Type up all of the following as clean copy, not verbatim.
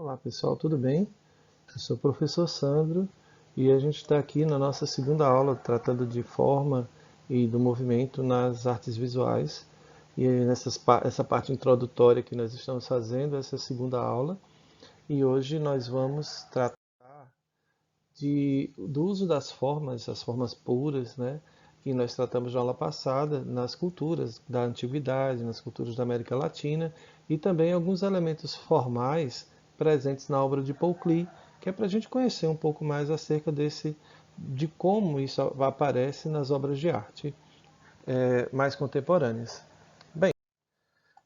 Olá pessoal, tudo bem? Eu sou o professor Sandro e a gente está aqui na nossa segunda aula tratando de forma e do movimento nas artes visuais. E essa parte introdutória que nós estamos fazendo, essa segunda aula, e hoje nós vamos tratar do uso das formas, as formas puras, né? Que nós tratamos na aula passada, nas culturas da antiguidade, nas culturas da América Latina, e também alguns elementos formais presentes na obra de Paul Klee, que é para a gente conhecer um pouco mais acerca de como isso aparece nas obras de arte mais contemporâneas. Bem,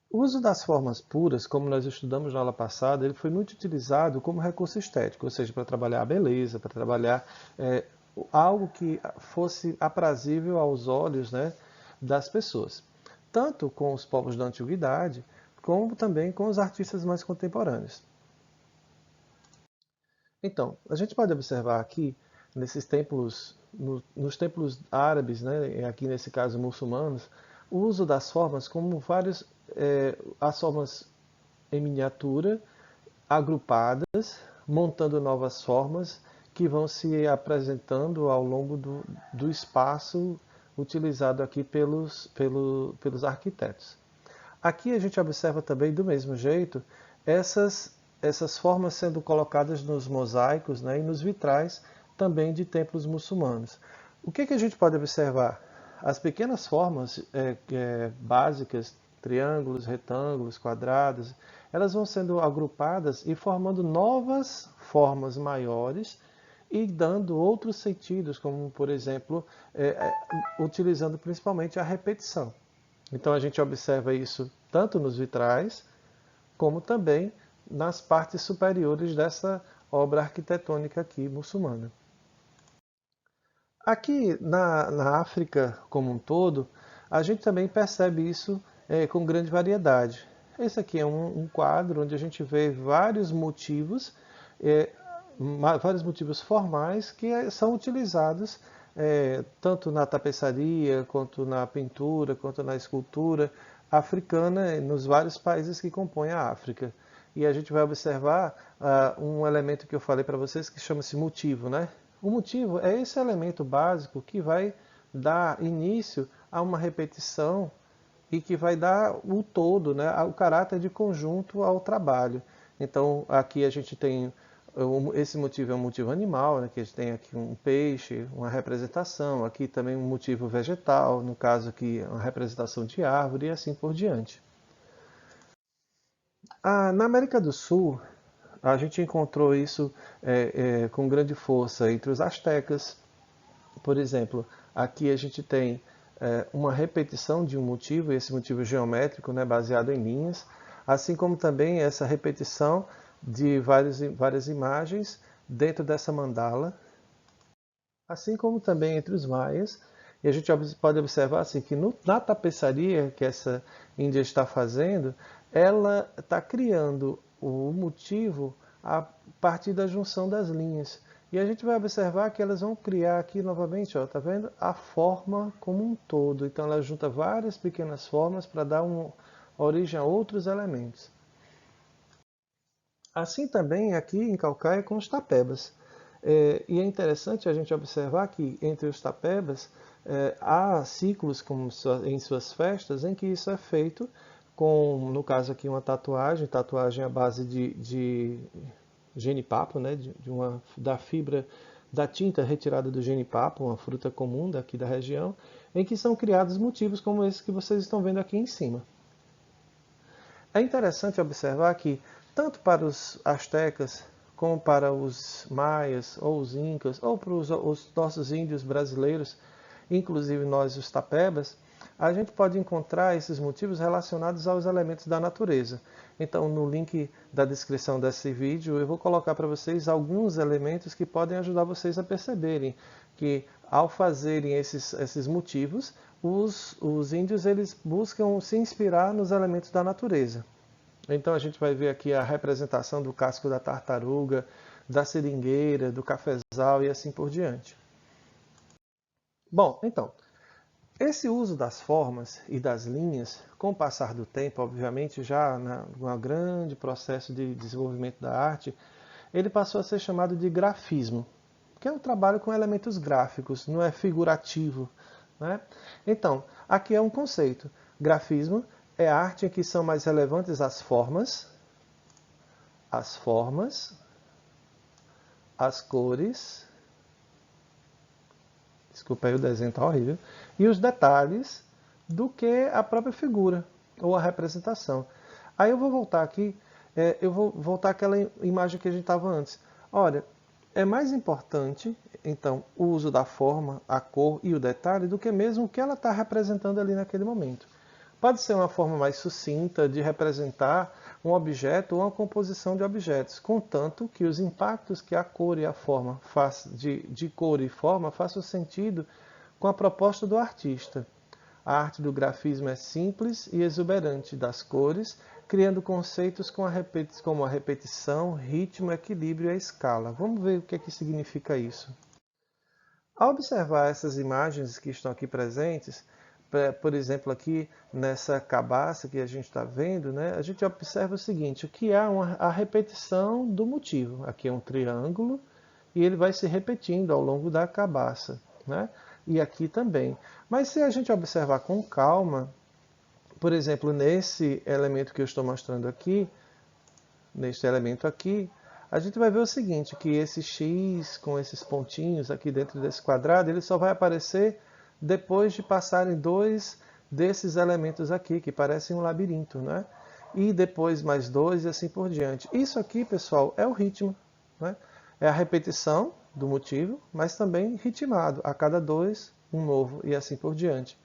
o uso das formas puras, como nós estudamos na aula passada, ele foi muito utilizado como recurso estético, ou seja, para trabalhar a beleza, para trabalhar é, algo que fosse aprazível aos olhos, né, das pessoas. Tanto com os povos da antiguidade, como também com os artistas mais contemporâneos. Então, a gente pode observar aqui, nesses templos, nos templos árabes, né, aqui nesse caso muçulmanos, o uso das formas como as formas em miniatura, agrupadas, montando novas formas que vão se apresentando ao longo do espaço utilizado aqui pelos arquitetos. Aqui a gente observa também, do mesmo jeito, essas formas sendo colocadas nos mosaicos, né, e nos vitrais também de templos muçulmanos. O que a gente pode observar? As pequenas formas básicas, triângulos, retângulos, quadrados, elas vão sendo agrupadas e formando novas formas maiores e dando outros sentidos, como, por exemplo, utilizando principalmente a repetição. Então a gente observa isso tanto nos vitrais, como também nas partes superiores dessa obra arquitetônica aqui muçulmana. Aqui na África como um todo, a gente também percebe isso com grande variedade. Esse aqui é um quadro onde a gente vê é, vários motivos formais que são utilizados tanto na tapeçaria, quanto na pintura, quanto na escultura africana, nos vários países que compõem a África. E a gente vai observar um elemento que eu falei para vocês que chama-se motivo, né? O motivo é esse elemento básico que vai dar início a uma repetição e que vai dar o todo, né, o caráter de conjunto ao trabalho. Então, aqui a gente tem esse motivo é um motivo animal, né, que a gente tem aqui um peixe, uma representação, aqui também um motivo vegetal, no caso aqui uma representação de árvore e assim por diante. Na América do Sul, a gente encontrou isso com grande força entre os astecas. Por exemplo, aqui a gente tem uma repetição de um motivo, esse motivo geométrico, né, baseado em linhas, assim como também essa repetição de várias imagens dentro dessa mandala, assim como também entre os maias. E a gente pode observar assim, que na tapeçaria que essa Índia está fazendo, ela está criando o motivo a partir da junção das linhas. E a gente vai observar que elas vão criar aqui novamente, ó, tá vendo? A forma como um todo. Então ela junta várias pequenas formas para dar origem a outros elementos. Assim também aqui em Calcaia com os tapebas. E é interessante a gente observar que entre os tapebas há ciclos como em suas festas em que isso é feito com, no caso aqui, uma tatuagem à base de genipapo, né, da fibra da tinta retirada do genipapo, uma fruta comum daqui da região, em que são criados motivos como esse que vocês estão vendo aqui em cima. É interessante observar que, tanto para os astecas, como para os maias, ou os incas, ou para os nossos índios brasileiros, inclusive nós os tapebas, a gente pode encontrar esses motivos relacionados aos elementos da natureza. Então, no link da descrição desse vídeo, eu vou colocar para vocês alguns elementos que podem ajudar vocês a perceberem que, ao fazerem esses motivos, os índios eles buscam se inspirar nos elementos da natureza. Então a gente vai ver aqui a representação do casco da tartaruga, da seringueira, do cafezal e assim por diante. Bom, então, Esse uso das formas e das linhas, com o passar do tempo, obviamente, já num grande processo de desenvolvimento da arte, ele passou a ser chamado de grafismo, que é um trabalho com elementos gráficos, não é figurativo, né? Então, aqui é um conceito. Grafismo é arte em que são mais relevantes as formas, as cores, desculpa aí, o desenho está horrível, e os detalhes do que a própria figura ou a representação. Aí eu vou voltar aqui, eu vou voltar àquela imagem que a gente estava antes. Olha, é mais importante, então, o uso da forma, a cor e o detalhe do que mesmo o que ela está representando ali naquele momento. Pode ser uma forma mais sucinta de representar um objeto ou uma composição de objetos, contanto que os impactos que a cor e a forma de cor e forma façam sentido com a proposta do artista. A arte do grafismo é simples e exuberante das cores, criando conceitos como a repetição, ritmo, equilíbrio e a escala. Vamos ver o que é que significa isso. Ao observar essas imagens que estão aqui presentes, por exemplo, aqui nessa cabaça que a gente está vendo, né, a gente observa o seguinte, que há a repetição do motivo. Aqui é um triângulo e ele vai se repetindo ao longo da cabaça, né? E aqui também. Mas se a gente observar com calma, por exemplo, nesse elemento que eu estou mostrando aqui, neste elemento aqui, a gente vai ver o seguinte, que esse X com esses pontinhos aqui dentro desse quadrado, ele só vai aparecer depois de passarem dois desses elementos aqui, que parecem um labirinto, né? E depois mais dois e assim por diante. Isso aqui, pessoal, é o ritmo, né? É a repetição do motivo, mas também ritmado. A cada dois, um novo e assim por diante.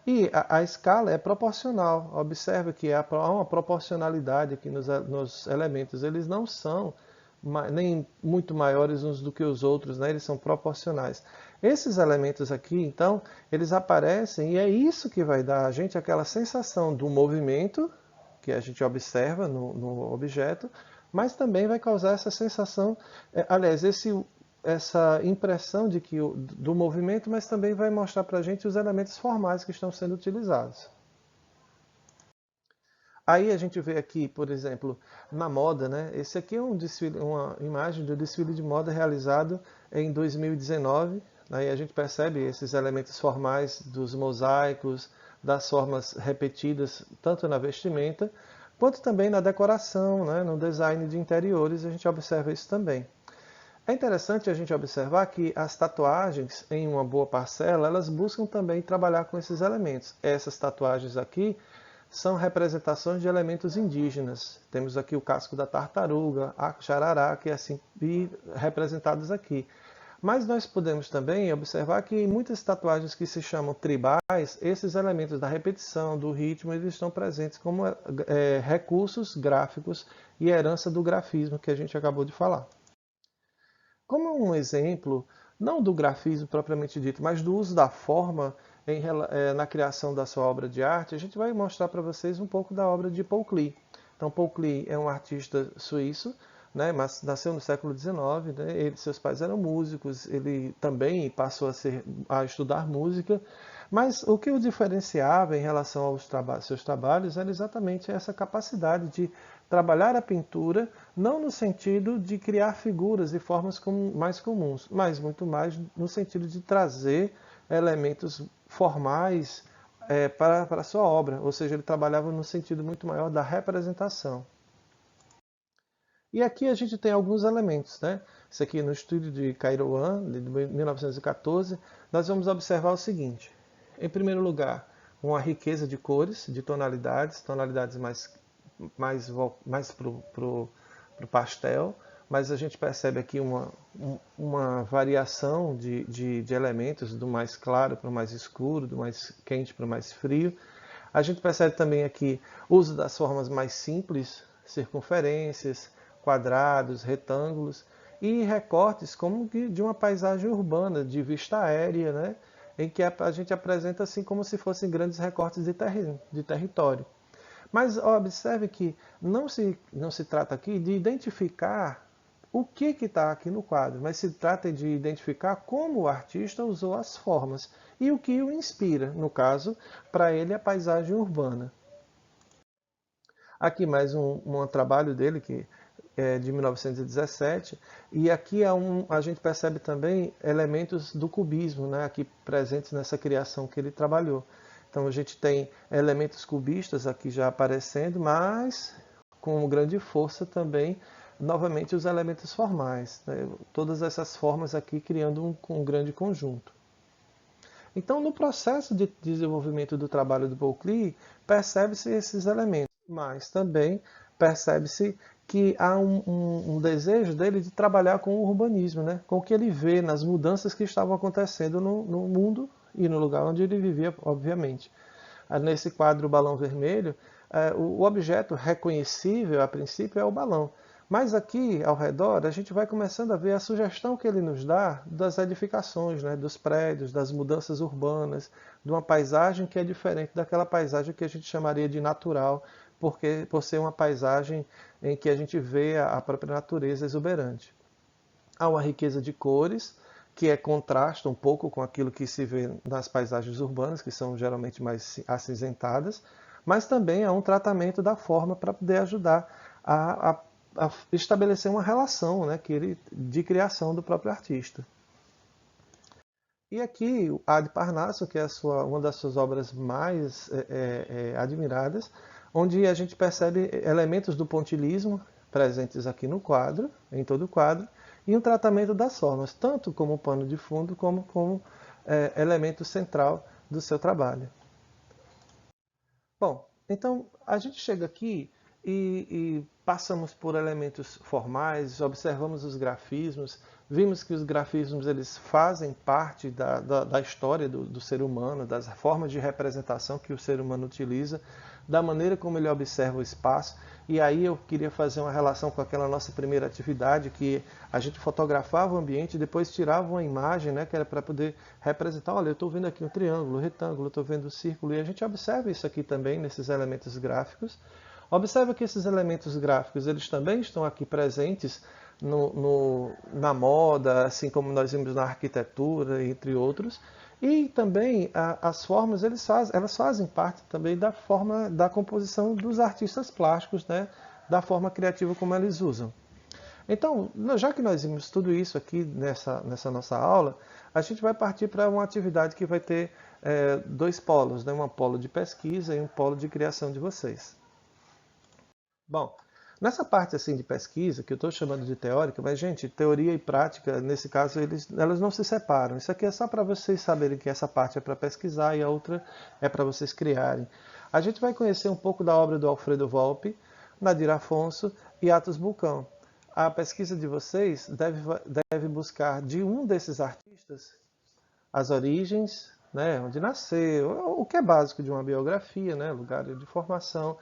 E a escala é proporcional. Observe que há uma proporcionalidade aqui nos elementos. Eles não são nem muito maiores uns do que os outros, né? Eles são proporcionais. Esses elementos aqui, então, eles aparecem e é isso que vai dar a gente aquela sensação do movimento que a gente observa no objeto, mas também vai causar essa sensação, aliás, essa impressão do movimento, mas também vai mostrar para a gente os elementos formais que estão sendo utilizados. Aí a gente vê aqui, por exemplo, na moda, né? Esse aqui é uma imagem do desfile de moda realizado em 2019. Aí a gente percebe esses elementos formais dos mosaicos, das formas repetidas, tanto na vestimenta, quanto também na decoração, né? No design de interiores, a gente observa isso também. É interessante a gente observar que as tatuagens, em uma boa parcela, elas buscam também trabalhar com esses elementos. Essas tatuagens aqui são representações de elementos indígenas. Temos aqui o casco da tartaruga, a jararaca e assim representados aqui. Mas nós podemos também observar que em muitas tatuagens que se chamam tribais, esses elementos da repetição, do ritmo, eles estão presentes como recursos gráficos e herança do grafismo que a gente acabou de falar. Como um exemplo, não do grafismo propriamente dito, mas do uso da forma na criação da sua obra de arte, a gente vai mostrar para vocês um pouco da obra de Paul Klee. Então, Paul Klee é um artista suíço, né, mas nasceu no século XIX, né, seus pais eram músicos, ele também passou a estudar música, mas o que o diferenciava em relação aos seus trabalhos era exatamente essa capacidade de trabalhar a pintura, não no sentido de criar figuras e formas mais comuns, mas muito mais no sentido de trazer elementos formais para a sua obra, ou seja, ele trabalhava no sentido muito maior da representação. E aqui a gente tem alguns elementos, né? Isso aqui no estúdio de Kairouan, de 1914, nós vamos observar o seguinte. Em primeiro lugar, uma riqueza de cores, de tonalidades mais para o pastel, mas a gente percebe aqui uma variação de elementos, do mais claro para o mais escuro, do mais quente para o mais frio. A gente percebe também aqui o uso das formas mais simples, circunferências, quadrados, retângulos, e recortes como de uma paisagem urbana, de vista aérea, né? Em que a gente apresenta assim como se fossem grandes recortes de território. Mas observe que não se trata aqui de identificar o que está aqui no quadro, mas se trata de identificar como o artista usou as formas. e o que o inspira, no caso, para ele a paisagem urbana. Aqui mais um trabalho dele, que é de 1917, e aqui a gente percebe também elementos do cubismo, né, aqui presentes nessa criação que ele trabalhou. Então a gente tem elementos cubistas aqui já aparecendo, mas com grande força também, novamente, os elementos formais, né, todas essas formas aqui criando um grande conjunto. Então, no processo de desenvolvimento do trabalho do Beauclerk, percebe-se esses elementos, mas também percebe-se que há um desejo dele de trabalhar com o urbanismo, né? Com o que ele vê nas mudanças que estavam acontecendo no mundo e no lugar onde ele vivia, obviamente. Nesse quadro, o balão vermelho, o objeto reconhecível, a princípio, é o balão. Mas aqui, ao redor, a gente vai começando a ver a sugestão que ele nos dá das edificações, né, dos prédios, das mudanças urbanas, de uma paisagem que é diferente daquela paisagem que a gente chamaria de natural, por ser uma paisagem em que a gente vê a própria natureza exuberante. Há uma riqueza de cores, que contrasta um pouco com aquilo que se vê nas paisagens urbanas, que são geralmente mais acinzentadas, mas também há um tratamento da forma para poder ajudar a estabelecer uma relação, né, de criação do próprio artista. E aqui, a de Parnasso, que é uma das suas obras mais admiradas, onde a gente percebe elementos do pontilhismo presentes aqui no quadro, em todo o quadro, e um tratamento das formas, tanto como pano de fundo, como elemento central do seu trabalho. Bom, então a gente chega aqui e passamos por elementos formais, observamos os grafismos, vimos que os grafismos eles fazem parte da história do ser humano, das formas de representação que o ser humano utiliza, da maneira como ele observa o espaço. E aí eu queria fazer uma relação com aquela nossa primeira atividade, que a gente fotografava o ambiente e depois tirava uma imagem, né, que era para poder representar, olha, eu estou vendo aqui um triângulo, um retângulo, estou vendo um círculo, e a gente observa isso aqui também nesses elementos gráficos. Observa que esses elementos gráficos eles também estão aqui presentes na moda, assim como nós vimos na arquitetura, entre outros. E também as formas elas fazem parte também da forma da composição dos artistas plásticos, né? Da forma criativa como eles usam. Então, já que nós vimos tudo isso aqui nessa nossa aula, a gente vai partir para uma atividade que vai ter dois polos, né? Um polo de pesquisa e um polo de criação de vocês. Bom, nessa parte assim de pesquisa, que eu estou chamando de teórica, mas gente, teoria e prática, nesse caso, elas não se separam. Isso aqui é só para vocês saberem que essa parte é para pesquisar e a outra é para vocês criarem. A gente vai conhecer um pouco da obra do Alfredo Volpi, Nadir Afonso e Atos Bulcão. A pesquisa de vocês deve buscar de um desses artistas as origens, né, onde nasceu, o que é básico de uma biografia, né, lugar de formação,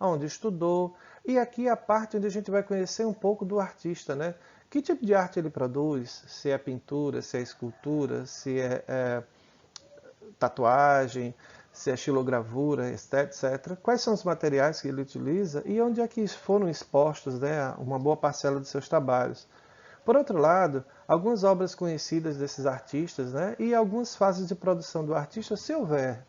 onde estudou, e aqui a parte onde a gente vai conhecer um pouco do artista, né? Que tipo de arte ele produz, se é pintura, se é escultura, se é tatuagem, se é xilogravura, etc. Quais são os materiais que ele utiliza e onde é que foram expostos, né, uma boa parcela de seus trabalhos. Por outro lado, algumas obras conhecidas desses artistas, né, e algumas fases de produção do artista, se houver.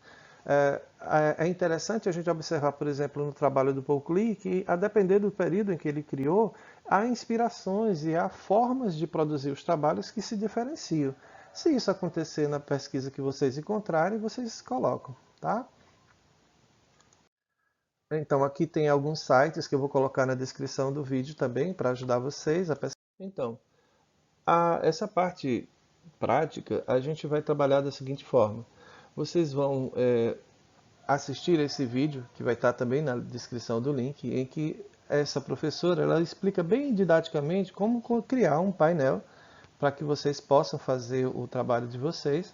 É interessante a gente observar, por exemplo, no trabalho do Beauclerk, que, a depender do período em que ele criou, há inspirações e há formas de produzir os trabalhos que se diferenciam. Se isso acontecer na pesquisa que vocês encontrarem, vocês colocam, tá? Então, aqui tem alguns sites que eu vou colocar na descrição do vídeo também, para ajudar vocês a pesquisar. Então, essa parte prática, a gente vai trabalhar da seguinte forma. Vocês vão assistir esse vídeo, que vai estar também na descrição do link, em que essa professora ela explica bem didaticamente como criar um painel para que vocês possam fazer o trabalho de vocês.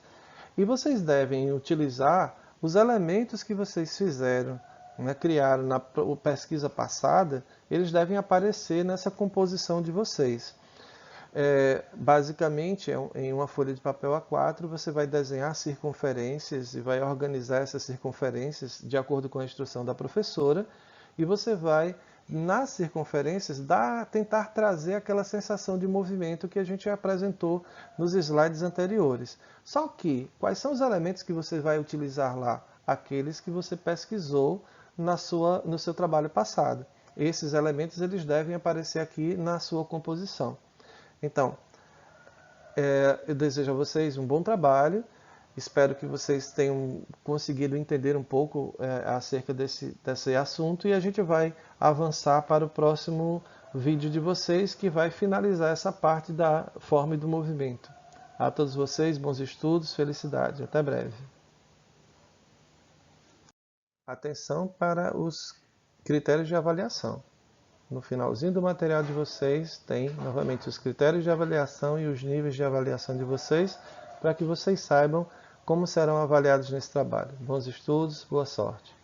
E vocês devem utilizar os elementos que vocês fizeram, né, criaram na pesquisa passada, eles devem aparecer nessa composição de vocês. Basicamente, em uma folha de papel A4, você vai desenhar circunferências e vai organizar essas circunferências de acordo com a instrução da professora, e você vai nas circunferências, tentar trazer aquela sensação de movimento que a gente apresentou nos slides anteriores. Só que, quais são os elementos que você vai utilizar lá? Aqueles que você pesquisou no seu trabalho passado. Esses elementos eles devem aparecer aqui na sua composição. Então, eu desejo a vocês um bom trabalho. Espero que vocês tenham conseguido entender um pouco acerca desse assunto e a gente vai avançar para o próximo vídeo de vocês, que vai finalizar essa parte da forma e do movimento. A todos vocês, bons estudos, felicidade. Até breve. Atenção para os critérios de avaliação. No finalzinho do material de vocês tem novamente os critérios de avaliação e os níveis de avaliação de vocês, para que vocês saibam como serão avaliados nesse trabalho. Bons estudos, boa sorte!